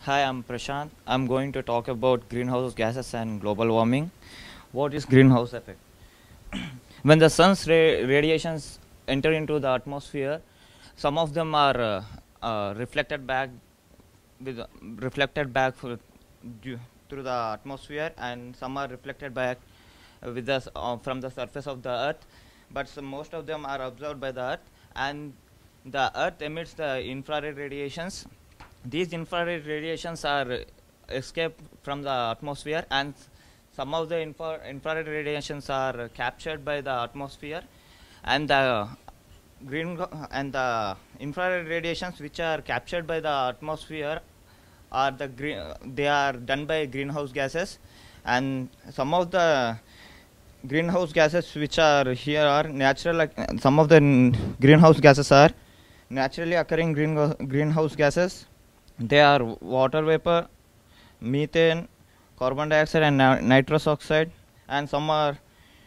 Hi, I'm Prashanth. I'm going to talk about greenhouse gases and global warming. What is greenhouse effect? When the sun's radiations enter into the atmosphere, some of them are reflected back with reflected back through the atmosphere, and some are reflected back with us from the surface of the earth. But most of them are absorbed by the earth, and the earth emits the infrared radiations. These infrared radiations are escaped from the atmosphere, and some of the infrared radiations are captured by the atmosphere, and the infrared radiations which are captured by the atmosphere are they are done by greenhouse gases. And some of the greenhouse gases which are here are natural. Some of the greenhouse gases are naturally occurring greenhouse gases. They are water vapor, methane, carbon dioxide, and nitrous oxide. And some are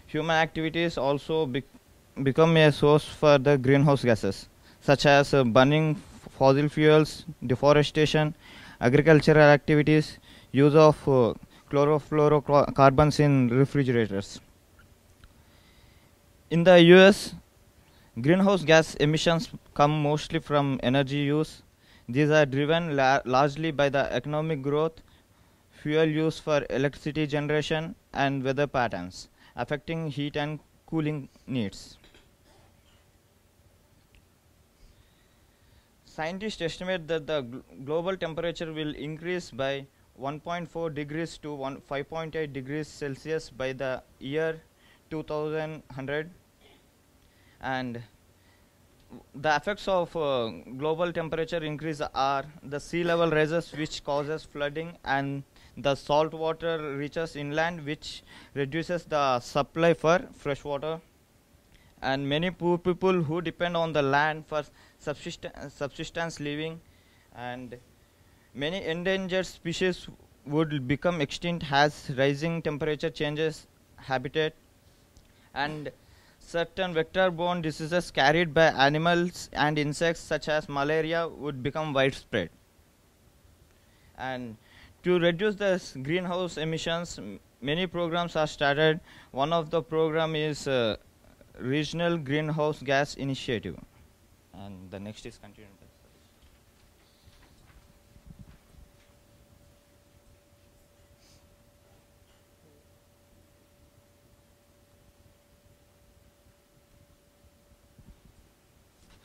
human activities also become a source for the greenhouse gases, such as burning fossil fuels, deforestation, agricultural activities, use of chlorofluorocarbons in refrigerators. In the US, greenhouse gas emissions come mostly from energy use. These are driven largely by the economic growth, fuel use for electricity generation, and weather patterns, affecting heat and cooling needs. Scientists estimate that the global temperature will increase by 1.4 degrees to 5.8 degrees Celsius by the year 2100. And the effects of global temperature increase are the sea level rises, which causes flooding, and the salt water reaches inland, which reduces the supply for fresh water. And many poor people who depend on the land for subsistence living, and many endangered species would become extinct as rising temperature changes habitat, and certain vector-borne diseases carried by animals and insects such as malaria would become widespread. And to reduce the greenhouse emissions, many programs are started. One of the program is Regional Greenhouse Gas Initiative. And the next is continued.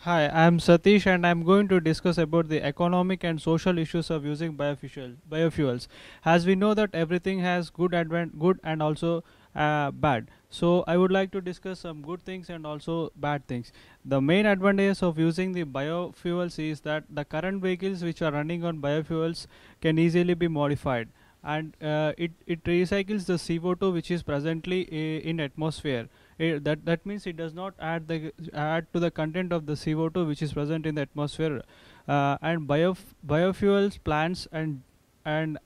Hi, I'm Satish and I'm going to discuss about the economic and social issues of using biofuels. As we know that everything has good and also bad. So I would like to discuss some good things and also bad things. The main advantages of using the biofuels is that the current vehicles which are running on biofuels can easily be modified, and it recycles the CO2 which is presently in atmosphere. That means it does not add to the content of the CO2 which is present in the atmosphere. And biofuels and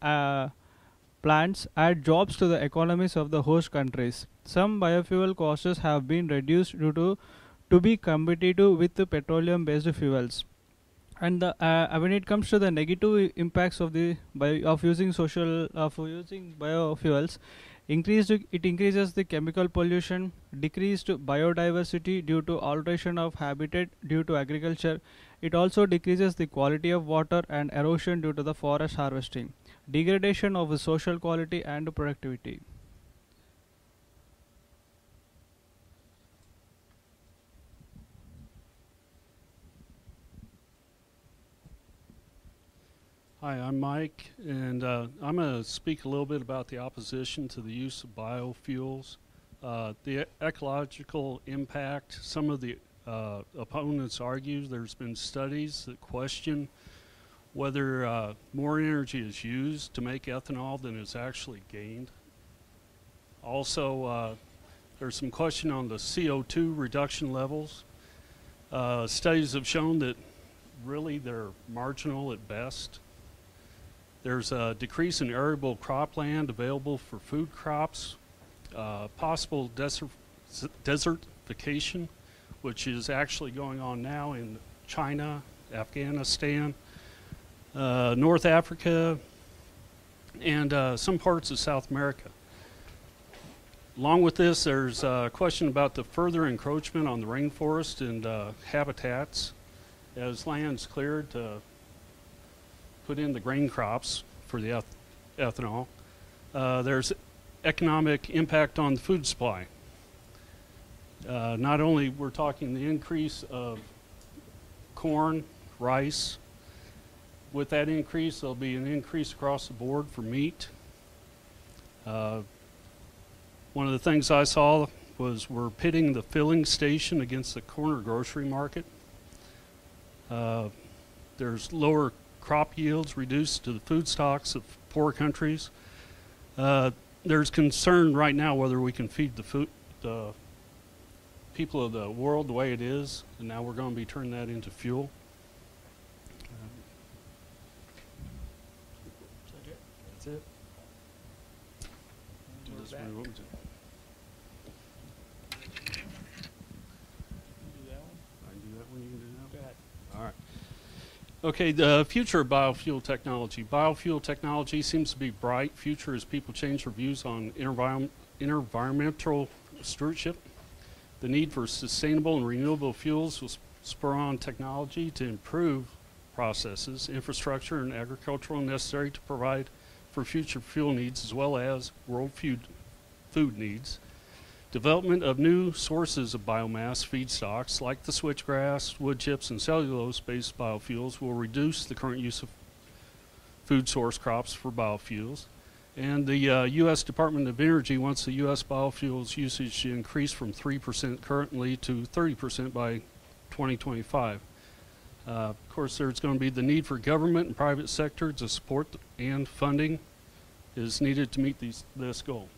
plants add jobs to the economies of the host countries. Some biofuel costs have been reduced due to be competitive with the petroleum based fuels. And when it comes to the negative impacts of using biofuels, it increases the chemical pollution, decreased biodiversity due to alteration of habitat due to agriculture. It also decreases the quality of water and erosion due to the forest harvesting, degradation of the social quality and productivity. Hi, I'm Mike, and I'm going to speak a little bit about the opposition to the use of biofuels, the ecological impact. Some of the opponents argue there's been studies that question whether more energy is used to make ethanol than is actually gained. Also, there's some question on the CO2 reduction levels. Studies have shown that really they're marginal at best. There's a decrease in arable cropland available for food crops, possible desertification, which is actually going on now in China, Afghanistan, North Africa, and some parts of South America. Along with this, there's a question about the further encroachment on the rainforest and habitats as land's cleared to put in the grain crops for the ethanol. There's economic impact on the food supply. Not only we're talking the increase of corn, rice. With that increase, there'll be an increase across the board for meat. One of the things I saw was we're pitting the filling station against the corner grocery market. There's lower crop yields reduced to the food stocks of poor countries. There's concern right now whether we can feed the people of the world the way it is, and now we're going to be turning that into fuel. That's it. Do this one. What was it? I can do that one. You can do that one. Go ahead. All right. Okay, the future of biofuel technology. Biofuel technology seems to be bright future as people change their views on environmental stewardship. The need for sustainable and renewable fuels will spur on technology to improve processes, infrastructure, and agricultural necessary to provide for future fuel needs as well as world food needs. Development of new sources of biomass feedstocks like the switchgrass, wood chips, and cellulose-based biofuels will reduce the current use of food source crops for biofuels. And the U.S. Department of Energy wants the U.S. biofuels usage to increase from 3% currently to 30% by 2025. Of course, there's going to be the need for government and private sector to support and funding is needed to meet this goal.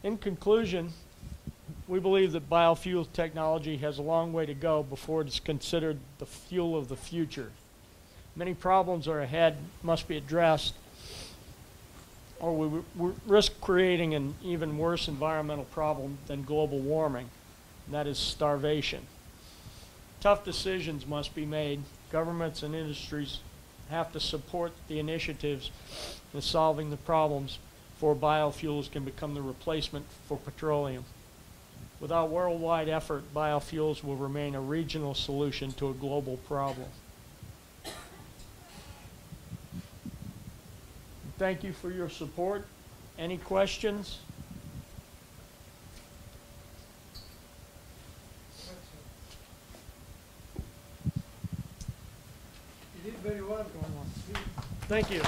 In conclusion, we believe that biofuel technology has a long way to go before it is considered the fuel of the future. Many problems are ahead, must be addressed, or we risk creating an even worse environmental problem than global warming, and that is starvation. Tough decisions must be made. Governments and industries have to support the initiatives in solving the problems before biofuels can become the replacement for petroleum. Without worldwide effort, biofuels will remain a regional solution to a global problem. Thank you for your support. Any questions? You did very well. Thank you.